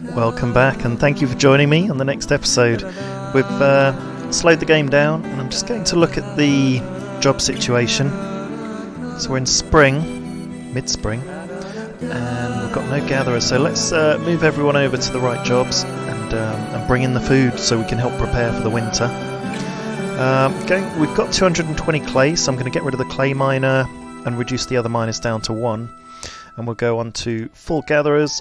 Welcome back, and thank you for joining me on the next episode. We've slowed the game down, and I'm just going to look at the job situation. So we're in spring, mid-spring, and we've got no gatherers, so let's move everyone over to the right jobs and bring in the food so we can help prepare for the winter. We've got 220 clay, so I'm going to get rid of the clay miner and reduce the other miners down to 1. And we'll go on to full gatherers,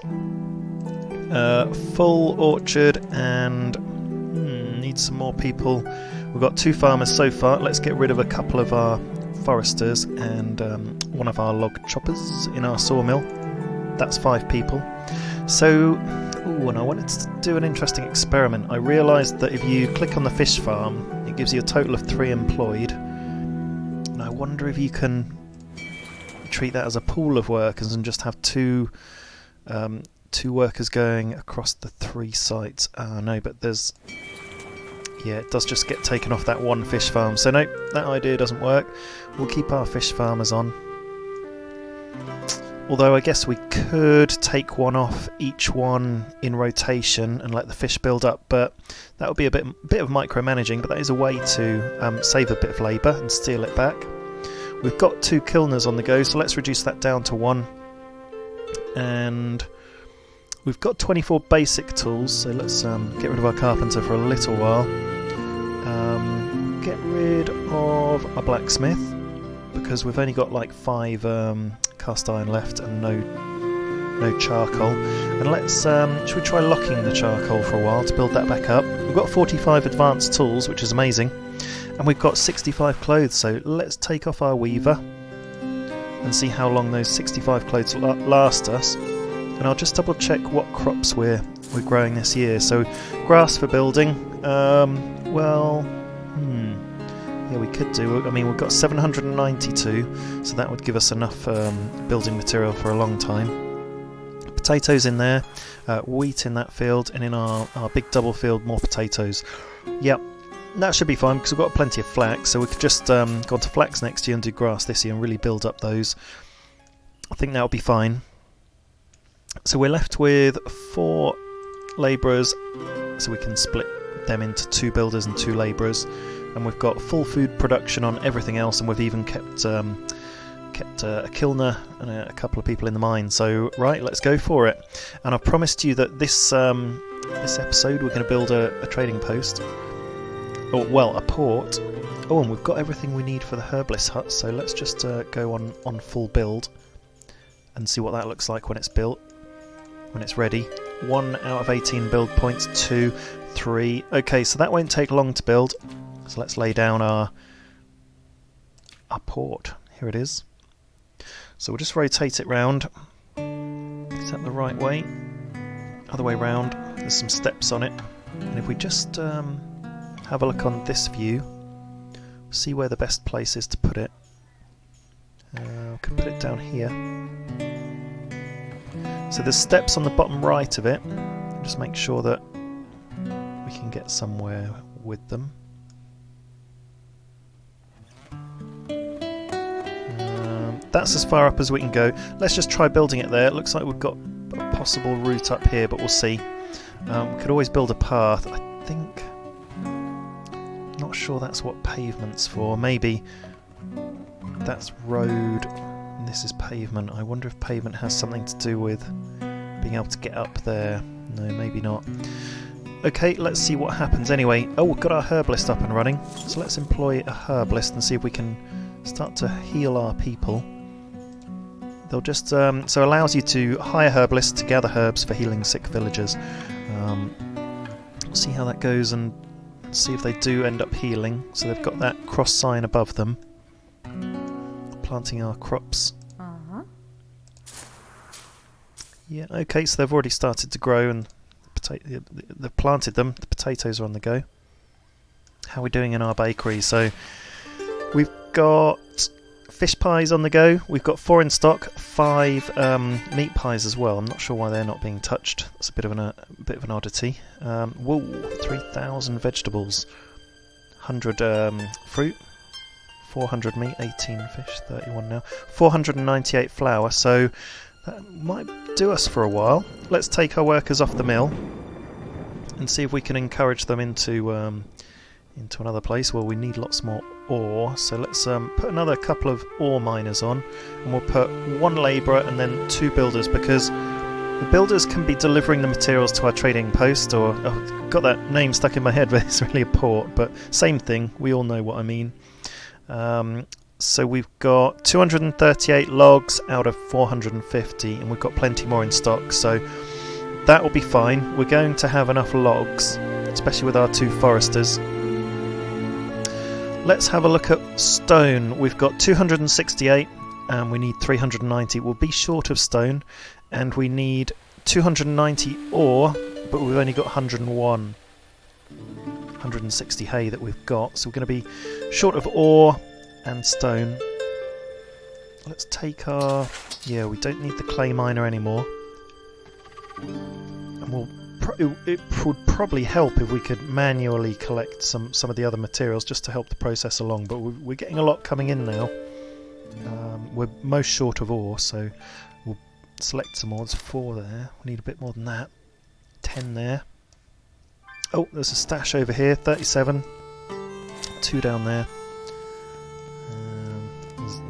full orchard, and need some more people. We've got 2 farmers so far. Let's get rid of a couple of our foresters and one of our log choppers in our sawmill. That's 5 people. So, and I wanted to do an interesting experiment. I realised that if you click on the fish farm, it gives you a total of 3 employed. And I wonder if you can treat that as a pool of workers and just have 2 workers going across the 3 sites. No, but there's... Yeah, it does just get taken off that one fish farm. So no, that idea doesn't work. We'll keep our fish farmers on. Although I guess we could take one off each one in rotation and let the fish build up, but that would be a bit of micromanaging, but that is a way to save a bit of labour and steal it back. We've got 2 kilners on the go, so let's reduce that down to 1. And we've got 24 basic tools, so let's get rid of our carpenter for a little while. Get rid of our blacksmith, because we've only got like 5 cast iron left and no charcoal. And let's should we try locking the charcoal for a while to build that back up. We've got 45 advanced tools, which is amazing, and we've got 65 clothes, so let's take off our weaver and see how long those 65 clothes last us. And I'll just double check what crops we're growing this year. So grass for building, yeah, we could do. I mean, we've got 792, so that would give us enough building material for a long time. Potatoes in there, wheat in that field, and in our big double field, more potatoes. Yep, that should be fine because we've got plenty of flax, so we could just go on to flax next year and do grass this year and really build up those. I think that'll be fine. So we're left with 4 labourers, so we can split them into 2 builders and 2 labourers. And we've got full food production on everything else, and we've even kept a kilner and a couple of people in the mine. So right, let's go for it. And I've promised you that this episode we're going to build a trading post, or well, a port. Oh, and we've got everything we need for the herbalist hut. So let's just go on full build and see what that looks like when it's built, when it's ready. 1 out of 18 build points, 2, 3. Okay, so that won't take long to build. So let's lay down our port. Here it is. So we'll just rotate it round. Is that the right way? Other way round. There's some steps on it. And if we just have a look on this view, see where the best place is to put it. We can put it down here. So there's steps on the bottom right of it. Just make sure that we can get somewhere with them. That's as far up as we can go. Let's just try building it there. It looks like we've got a possible route up here, but we'll see. We could always build a path. I think... Not sure that's what pavement's for. Maybe that's road and this is pavement. I wonder if pavement has something to do with being able to get up there. No, maybe not. Okay, let's see what happens anyway. Oh, we've got our herbalist up and running. So let's employ a herbalist and see if we can start to heal our people. They'll just so allows you to hire herbalists to gather herbs for healing sick villagers. We'll see how that goes and see if they do end up healing. So they've got that cross sign above them. Planting our crops. Yeah, okay, so they've already started to grow and they've planted them. The potatoes are on the go. How are we doing in our bakery? So we've got fish pies on the go. We've got 4 in stock, 5 meat pies as well. I'm not sure why they're not being touched. That's a bit of an oddity. Whoa, 3,000 vegetables, 100 fruit, 400 meat, 18 fish, 31 now, 498 flour. So That might do us for a while. Let's take our workers off the mill and see if we can encourage them into another place. Well, we need lots more ore, so let's put another couple of ore miners on, and we'll put one labourer and then 2 builders, because the builders can be delivering the materials to our trading post, or I've got that name stuck in my head, but it's really a port, but same thing, we all know what I mean. So we've got 238 logs out of 450, and we've got plenty more in stock, so that will be fine. We're going to have enough logs, especially with our 2 foresters. Let's have a look at stone. We've got 268 and we need 390. We'll be short of stone, and we need 290 ore, but we've only got 160 hay that we've got, so we're going to be short of ore and stone. Let's take our... yeah, we don't need the clay miner anymore. And it would probably help if we could manually collect some of the other materials just to help the process along, but we're getting a lot coming in now. We're most short of ore, so we'll select some more. There's 4 there. We need a bit more than that. 10 there. Oh, there's a stash over here. 37. 2 down there.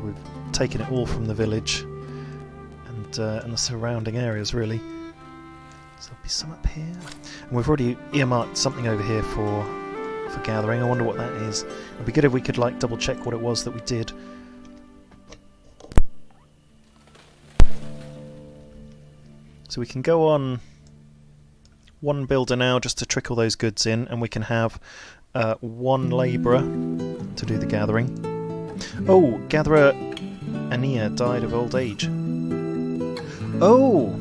We've taken it all from the village and the surrounding areas, really. So there'll be some up here. And we've already earmarked something over here for gathering. I wonder what that is. It'd be good if we could like double check what it was that we did. So we can go on 1 builder now just to trickle those goods in, and we can have 1 labourer to do the gathering. Oh, gatherer Ania died of old age. Oh!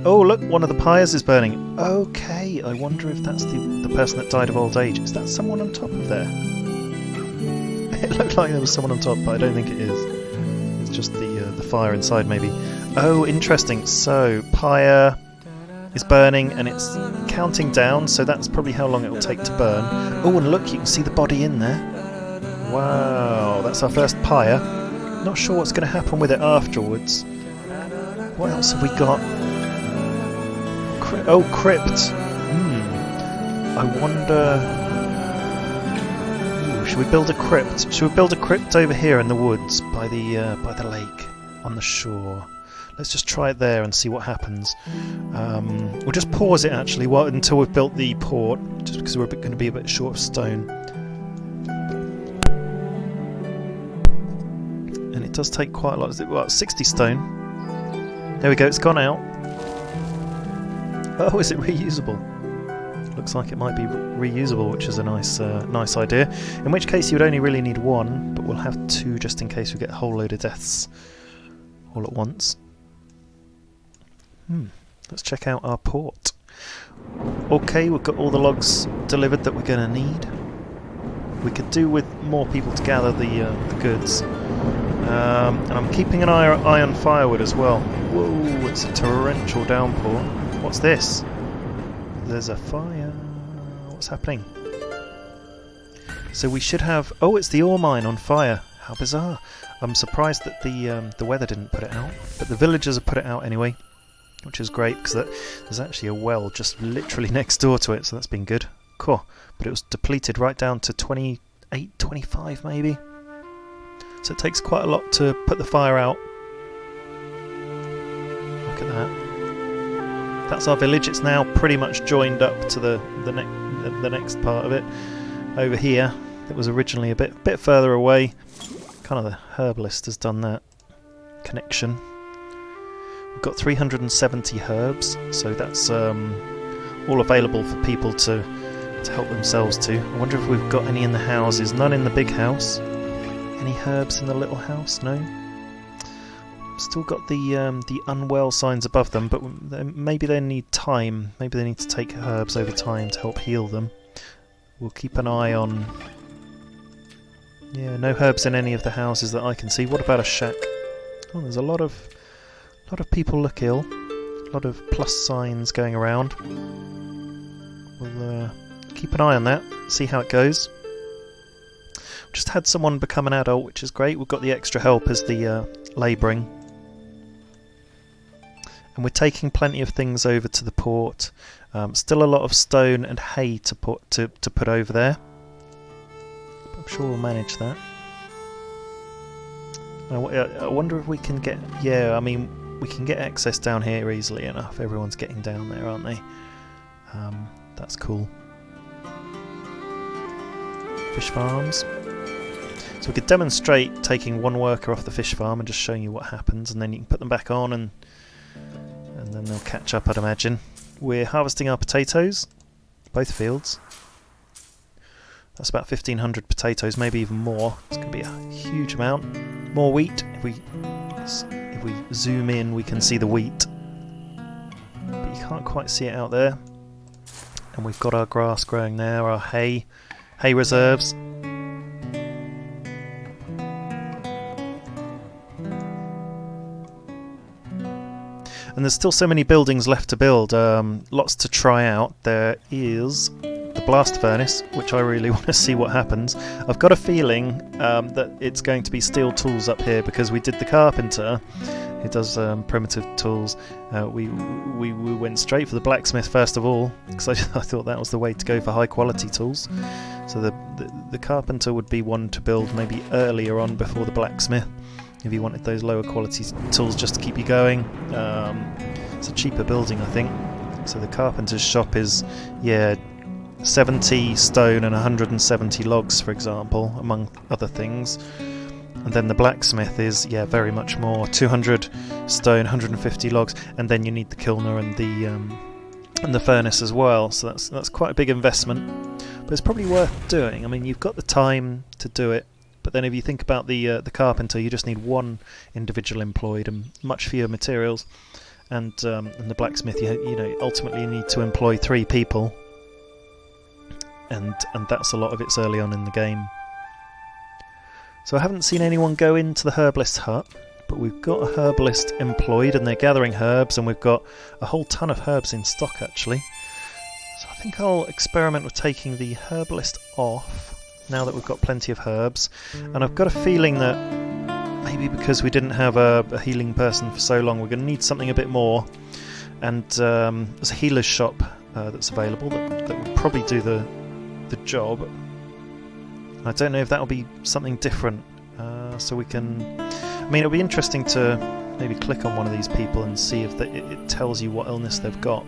Oh, look, one of the pyres is burning. Okay, I wonder if that's the person that died of old age. Is that someone on top of there? It looked like there was someone on top, but I don't think it is. It's just the fire inside, maybe. Oh, interesting. So, pyre is burning, and it's counting down, so that's probably how long it will take to burn. Oh, and look, you can see the body in there. Wow, that's our first pyre. Not sure what's going to happen with it afterwards. What else have we got? Oh, crypt. I wonder... Ooh, should we build a crypt? Should we build a crypt over here in the woods by the lake on the shore? Let's just try it there and see what happens. We'll just pause it actually until we've built the port, just because we're going to be a bit short of stone. And it does take quite a lot. Is it about 60 stone? There we go, it's gone out. Oh, is it reusable? Looks like it might be reusable, which is a nice idea. In which case you would only really need 1, but we'll have 2 just in case we get a whole load of deaths all at once. Let's check out our port. Okay, we've got all the logs delivered that we're going to need. We could do with more people to gather the goods. And I'm keeping an eye on firewood as well. Whoa, it's a torrential downpour. What's this? There's a fire. What's happening? So we should have... Oh, it's the ore mine on fire. How bizarre. I'm surprised that the weather didn't put it out. But the villagers have put it out anyway, which is great, because there's actually a well just literally next door to it, so that's been good. Cool. But it was depleted right down to 28, 25 maybe. So it takes quite a lot to put the fire out. Look at that. That's our village. It's now pretty much joined up to the next part of it. Over here, it was originally a bit further away. Kind of the herbalist has done that connection. We've got 370 herbs, so that's all available for people to help themselves to. I wonder if we've got any in the houses. None in the big house. Any herbs in the little house? No. Still got the unwell signs above them, but maybe they need time. Maybe they need to take herbs over time to help heal them. We'll keep an eye on... Yeah, no herbs in any of the houses that I can see. What about a shack? Oh, there's a lot of people look ill. A lot of plus signs going around. We'll keep an eye on that, see how it goes. Just had someone become an adult, which is great. We've got the extra help as the labouring. And we're taking plenty of things over to the port. Still a lot of stone and hay to put over there. I'm sure we'll manage that. I wonder if we can get... Yeah, I mean, we can get access down here easily enough. Everyone's getting down there, aren't they? That's cool. Fish farms. So we could demonstrate taking one worker off the fish farm and just showing you what happens, and then you can put them back on and then they'll catch up, I'd imagine. We're harvesting our potatoes, both fields. That's about 1,500 potatoes, maybe even more. It's going to be a huge amount. More wheat. If we zoom in, we can see the wheat, but you can't quite see it out there. And we've got our grass growing there, our hay reserves. And there's still so many buildings left to build, lots to try out. There is the blast furnace, which I really want to see what happens. I've got a feeling that it's going to be steel tools up here, because we did the carpenter who does primitive tools. We went straight for the blacksmith first of all, because I thought that was the way to go for high quality tools. So the carpenter would be one to build maybe earlier on before the blacksmith, if you wanted those lower quality tools just to keep you going. It's a cheaper building, I think. So the carpenter's shop is, 70 stone and 170 logs, for example, among other things. And then the blacksmith is, very much more, 200 stone, 150 logs, and then you need the kilner and the furnace as well. So that's quite a big investment, but it's probably worth doing. I mean, you've got the time to do it. But then if you think about the carpenter, you just need one individual employed and much fewer materials. And the blacksmith, you know, ultimately you need to employ 3 people. And that's a lot of it's early on in the game. So I haven't seen anyone go into the herbalist's hut, but we've got a herbalist employed and they're gathering herbs, and we've got a whole ton of herbs in stock actually. So I think I'll experiment with taking the herbalist off, now that we've got plenty of herbs. And I've got a feeling that maybe because we didn't have a healing person for so long, we're going to need something a bit more. And there's a healer's shop that's available that will probably do the job. I don't know if that'll be something different, so we can... I mean, it'll be interesting to maybe click on one of these people and see if it tells you what illness they've got.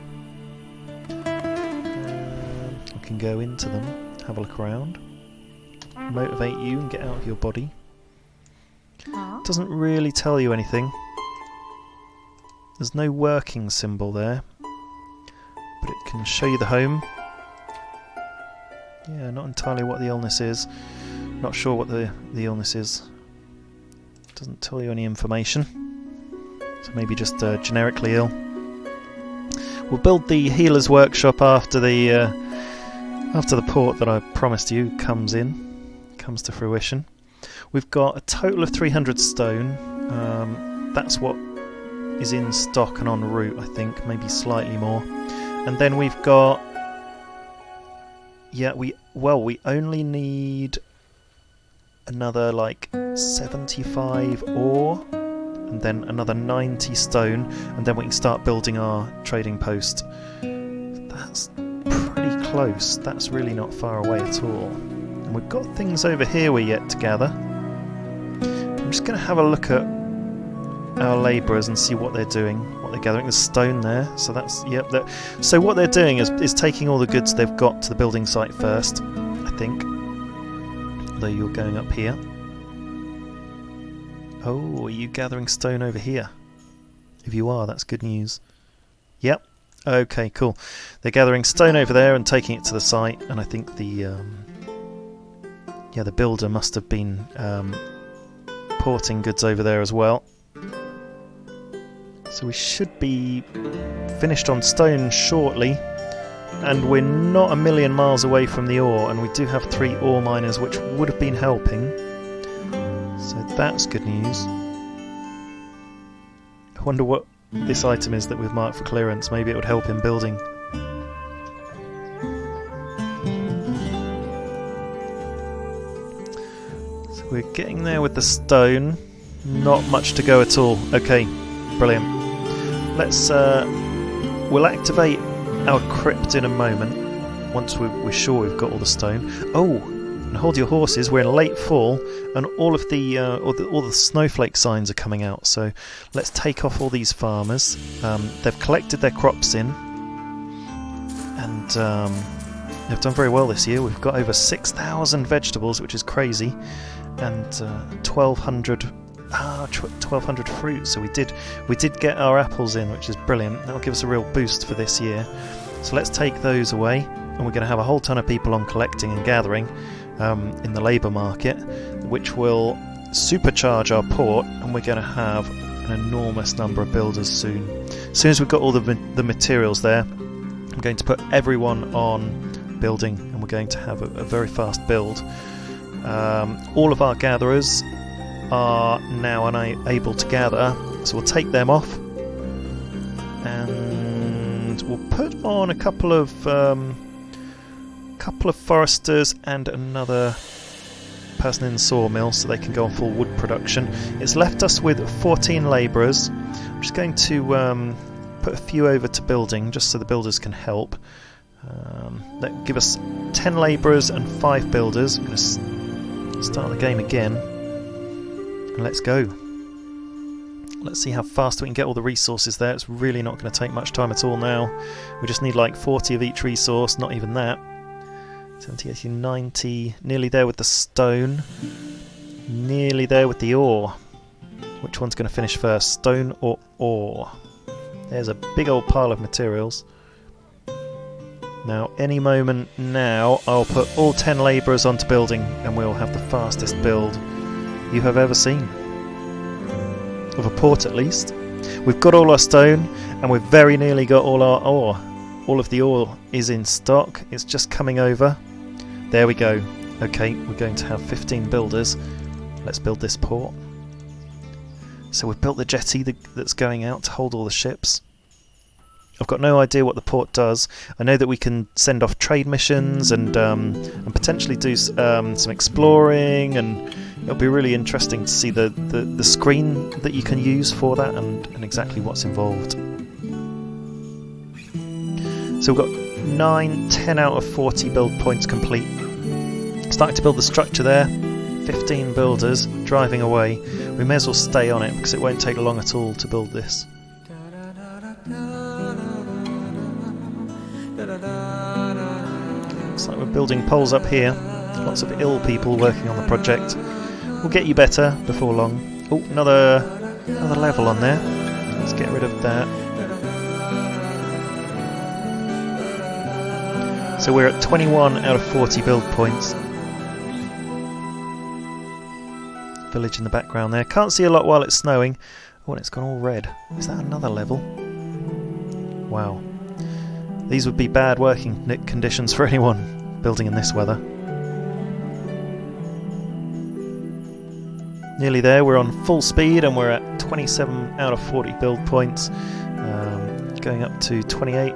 We can go into them, have a look around, motivate you and get out of your body. It doesn't really tell you anything. There's no working symbol there, but it can show you the home. Yeah, not entirely what the illness is. Not sure what the illness is. Doesn't tell you any information. So maybe just generically ill. We'll build the healer's workshop after the port that I promised you comes to fruition. We've got a total of 300 stone. That's what is in stock and en route, I think, maybe slightly more. And then we've got... Yeah, we only need another like 75 ore, and then another 90 stone, and then we can start building our trading post. That's pretty close. That's really not far away at all. And we've got things over here we're yet to gather. I'm just going to have a look at our labourers and see what they're doing, what they're gathering. There's stone there, so that's, yep. So what they're doing is taking all the goods they've got to the building site first, I think. Though you're going up here. Oh, are you gathering stone over here? If you are, that's good news. Yep. Okay, cool. They're gathering stone over there and taking it to the site, and I think the builder must have been porting goods over there as well. So we should be finished on stone shortly, and we're not a million miles away from the ore, and we do have 3 ore miners which would have been helping, so that's good news. I wonder what this item is that we've marked for clearance. Maybe it would help in building. So we're getting there with the stone. Not much to go at all. Okay, brilliant. let's we'll activate our crypt in a moment once we're sure we've got all the stone. Oh, and hold your horses, we're in late fall and all of the all the snowflake signs are coming out, so let's take off all these farmers. They've collected their crops in and they've done very well this year. We've got over 6,000 vegetables, which is crazy, and 1,200 fruit. So we did get our apples in, which is brilliant. That'll give us a real boost for this year. So let's take those away, and we're going to have a whole ton of people on collecting and gathering in the labour market, which will supercharge our port, and we're going to have an enormous number of builders soon. As soon as we've got all the materials there, I'm going to put everyone on building, and we're going to have a very fast build. All of our gatherers are now unable to gather, so we'll take them off, and we'll put on a couple of foresters and another person in the sawmill so they can go on full wood production. It's left us with 14 labourers. I'm just going to put a few over to building just so the builders can help. That give us 10 labourers and 5 builders. I'm going to start the game again, and let's go. Let's see how fast we can get all the resources there. It's really not going to take much time at all now. We just need like 40 of each resource, not even that. 70, 80, 90, nearly there with the stone, nearly there with the ore. Which one's going to finish first, stone or ore? There's a big old pile of materials. Now, any moment now, I'll put all 10 labourers onto building, and we'll have the fastest build you have ever seen. Of a port, at least. We've got all our stone, and we've very nearly got all our ore. All of the ore is in stock. It's just coming over. There we go. Okay, we're going to have 15 builders. Let's build this port. So we've built the jetty that's going out to hold all the ships. I've got no idea what the port does. I know that we can send off trade missions and potentially do some exploring, and it'll be really interesting to see the screen that you can use for that and exactly what's involved. So we've got 9, 10 out of 40 build points complete. Starting to build the structure there. 15 builders driving away. We may as well stay on it because it won't take long at all to build this. Looks like we're building poles up here. Lots of ill people working on the project. We'll get you better before long. Oh, another level on there. Let's get rid of that. So we're at 21 out of 40 build points. Village in the background there. Can't see a lot while it's snowing. Oh, and it's gone all red. Is that another level? Wow. These would be bad working conditions for anyone building in this weather. Nearly there. We're on full speed and we're at 27 out of 40 build points. Going up to 28.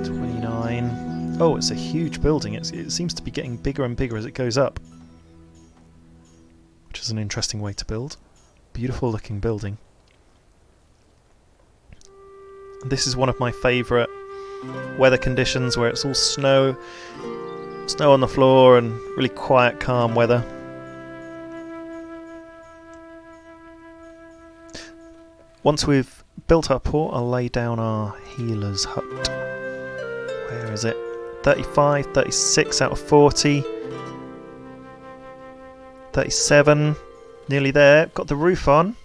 29. Oh, it's a huge building. It seems to be getting bigger and bigger as it goes up, which is an interesting way to build. Beautiful looking building. This is one of my favourite weather conditions, where it's all snow on the floor and really quiet, calm weather. Once we've built our port, I'll lay down our healer's hut. Where is it? 35, 36 out of 40. 37, nearly there. Got the roof on.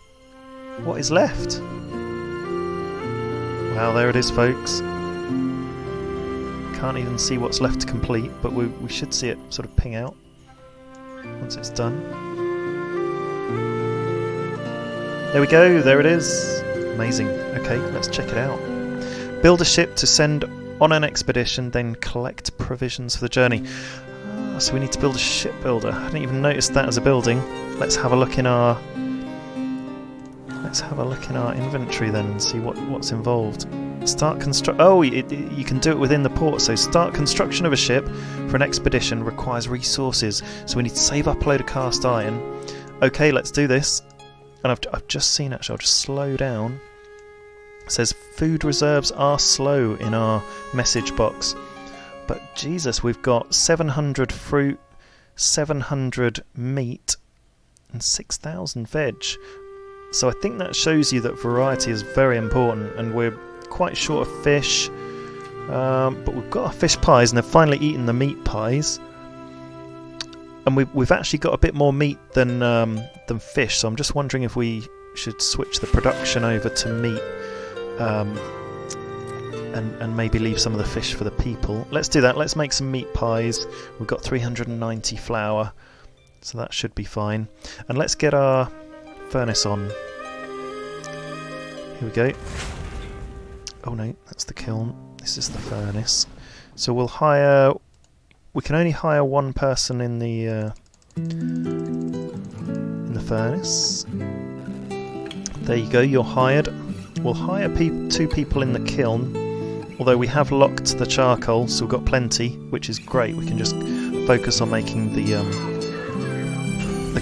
What is left? Wow, there it is, folks. Can't even see what's left to complete, but we should see it sort of ping out once it's done. There we go, there it is. Amazing. Okay, let's check it out. Build a ship to send on an expedition, then collect provisions for the journey. So we need to build a shipbuilder. I didn't even notice that as a building. Let's have a look in our inventory then and see what's involved. Start construct. Oh, you can do it within the port. So start construction of a ship for an expedition requires resources. So we need to save up a load of cast iron. Okay, let's do this. And I've just seen, actually, I'll just slow down. It says food reserves are slow in our message box. But Jesus, we've got 700 fruit, 700 meat, and 6,000 veg. So I think that shows you that variety is very important, and we're quite short of fish. But we've got our fish pies, and they've finally eaten the meat pies. And we've actually got a bit more meat than fish, so I'm just wondering if we should switch the production over to meat, and maybe leave some of the fish for the people. Let's do that. Let's make some meat pies. We've got 390 flour, so that should be fine. And let's get our furnace on. Here we go. Oh no, that's the kiln. This is the furnace. So we'll hire... We can only hire one person in the furnace. There you go, you're hired. We'll hire 2 people in the kiln, although we have locked the charcoal, so we've got plenty, which is great. We can just focus on making the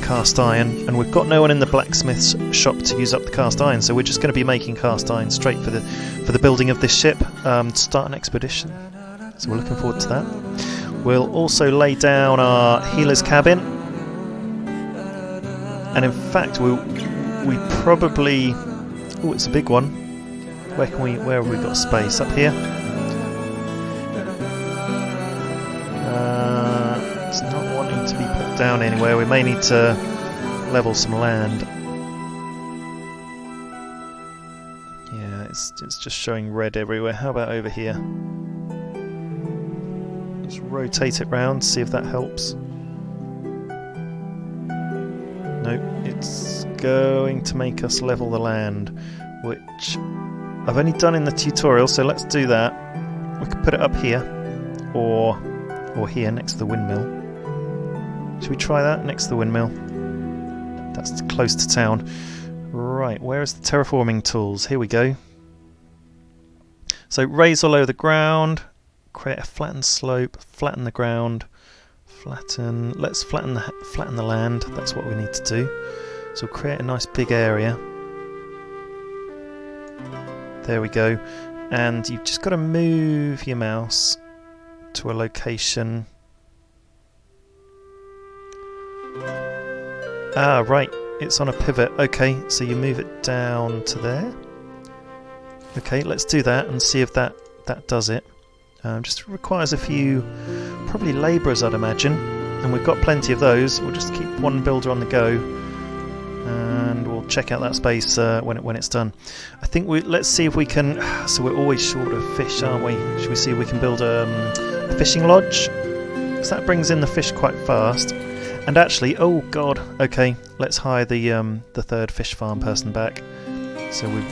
cast iron, and we've got no one in the blacksmith's shop to use up the cast iron, so we're just going to be making cast iron straight for the building of this ship, to start an expedition. So we're looking forward to that. We'll also lay down our healer's cabin, and in fact we probably... Oh, it's a big one. Where have we got space? Up here? It's not wanting to be put down anywhere. We may need to level some land. Yeah, it's just showing red everywhere. How about over here? Just rotate it round, see if that helps. Nope, it's going to make us level the land, which I've only done in the tutorial, so let's do that. We could put it up here, or here next to the windmill. Should we try that next to the windmill? That's close to town. Right, where is the terraforming tools? Here we go. So raise all over the ground, create a flattened slope, flatten the ground, flatten. Let's flatten the land. That's what we need to do. So create a nice big area. There we go. And you've just got to move your mouse to a location. Ah, right. It's on a pivot. Okay, so you move it down to there. Okay, let's do that and see if that does it. Just requires a few, probably labourers, I'd imagine. And we've got plenty of those. We'll just keep one builder on the go. And we'll check out that space when it's done. I think let's see if we can... So we're always short of fish, aren't we? Should we see if we can build a fishing lodge? Because that brings in the fish quite fast. And actually, oh god, okay, let's hire the third fish farm person back. So we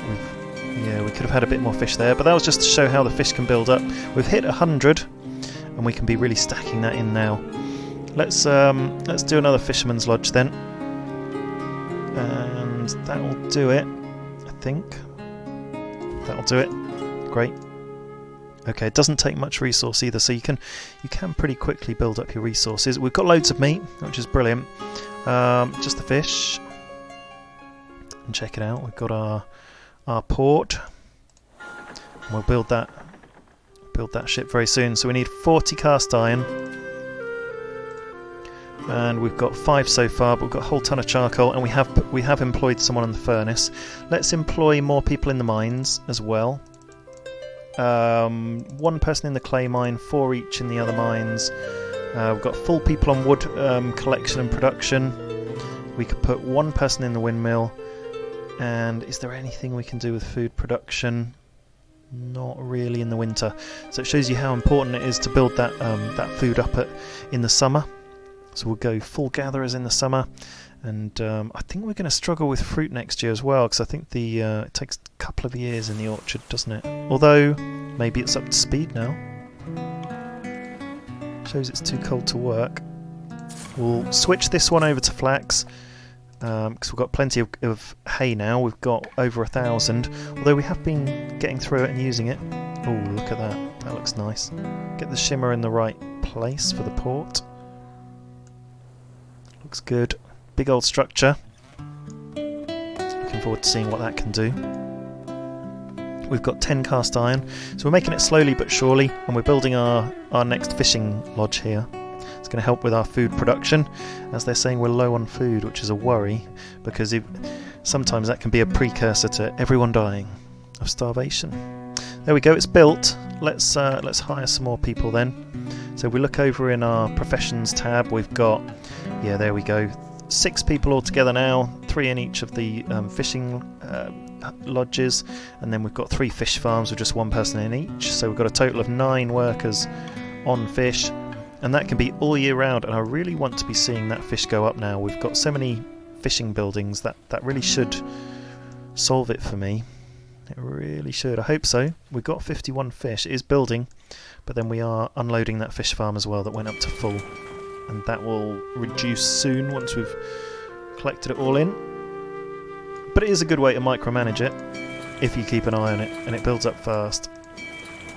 could have had a bit more fish there, but that was just to show how the fish can build up. We've hit 100, and we can be really stacking that in now. Let's do another fisherman's lodge then, and that will do it. I think that'll do it. Great. Okay, it doesn't take much resource either, so you can pretty quickly build up your resources. We've got loads of meat, which is brilliant. Just the fish. And check it out. We've got our port. And we'll build that ship very soon. So we need 40 cast iron, and we've got 5 so far. But we've got a whole ton of charcoal, and we have employed someone in the furnace. Let's employ more people in the mines as well. 1 person in the clay mine, 4 each in the other mines. We've got full people on wood collection and production. We could put 1 person in the windmill. And is there anything we can do with food production? Not really in the winter. So it shows you how important it is to build that food up in the summer. So we'll go full gatherers in the summer. And I think we're going to struggle with fruit next year as well, because I think it takes a couple of years in the orchard, doesn't it? Although, maybe it's up to speed now. Shows it's too cold to work. We'll switch this one over to flax, because we've got plenty of hay now. We've got over 1,000, although we have been getting through it and using it. Oh, look at that. That looks nice. Get the shimmer in the right place for the port. Looks good. Big old structure. forward to seeing what that can do. We've got 10 cast iron, so we're making it slowly but surely, and we're building our next fishing lodge here. It's going to help with our food production, as they're saying we're low on food, which is a worry, because sometimes that can be a precursor to everyone dying of starvation. There we go, it's built. Let's hire some more people then. So we look over in our professions tab, we've got, yeah, there we go, 6 people altogether now, 3 in each of the fishing lodges, and then we've got 3 fish farms with just 1 person in each, so we've got a total of 9 workers on fish, and that can be all year round, and I really want to be seeing that fish go up now. We've got so many fishing buildings that really should solve it for me. It really should. I hope so. We've got 51 fish. It is building, but then we are unloading that fish farm as well that went up to full, and that will reduce soon once we've collected it all in. But it is a good way to micromanage it if you keep an eye on it, and it builds up fast.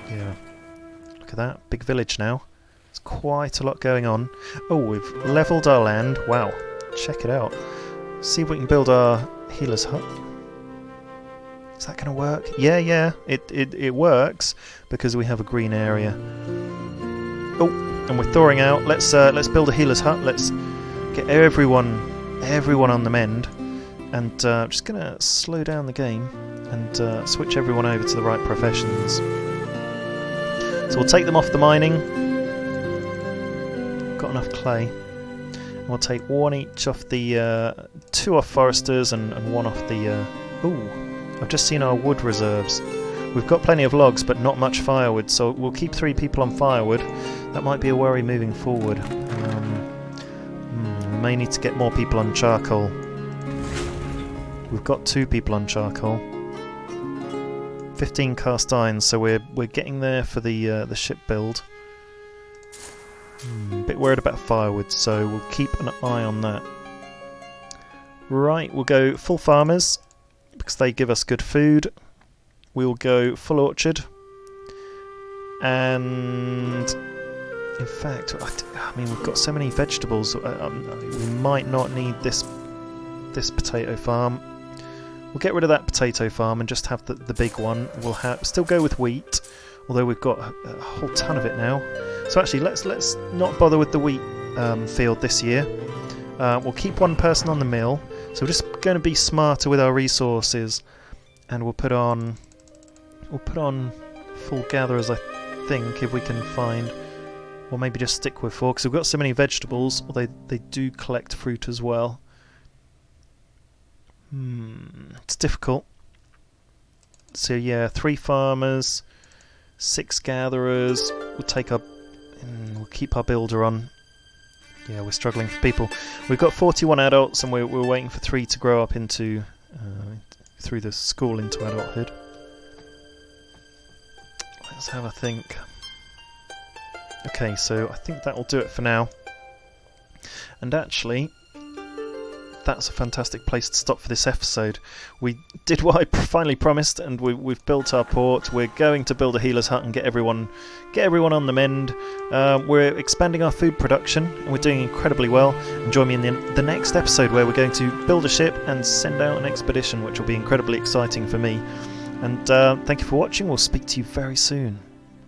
Yeah. Look at that. Big village now. There's quite a lot going on. Oh, we've levelled our land. Wow. Check it out. See if we can build our healer's hut. Is that going to work? Yeah. It works because we have a green area. Oh, and we're thawing out. Let's build a healer's hut. Let's get everyone on the mend. And I'm just going to slow down the game and switch everyone over to the right professions. So we'll take them off the mining. Got enough clay. And we'll take 1 each off the 2 off foresters and 1 off the. Ooh. I've just seen our wood reserves. We've got plenty of logs, but not much firewood, so we'll keep 3 people on firewood. That might be a worry moving forward. We may need to get more people on charcoal. We've got 2 people on charcoal. 15 cast iron, so we're getting there for the ship build. A bit worried about firewood, so we'll keep an eye on that. Right, we'll go full farmers, because they give us good food. We'll go full orchard, and in fact, I mean, we've got so many vegetables. We might not need this potato farm. We'll get rid of that potato farm and just have the big one. We'll still go with wheat, although we've got a whole ton of it now. So actually, let's not bother with the wheat field this year. We'll keep 1 person on the mill. So we're just going to be smarter with our resources, and we'll put on full gatherers, I think, if we can find, or maybe just stick with 4 because we've got so many vegetables. Although they do collect fruit as well. It's difficult. So yeah, 3 farmers, 6 gatherers. We'll keep our builder on. Yeah, we're struggling for people. We've got 41 adults, and we're waiting for 3 to grow up into through the school into adulthood. Let's have a think. Okay, so I think that will do it for now. And actually, that's a fantastic place to stop for this episode. We did what I finally promised, and we've built our port. We're going to build a healer's hut and get everyone on the mend. We're expanding our food production, and we're doing incredibly well. And join me in the next episode, where we're going to build a ship and send out an expedition, which will be incredibly exciting for me. And thank you for watching. We'll speak to you very soon.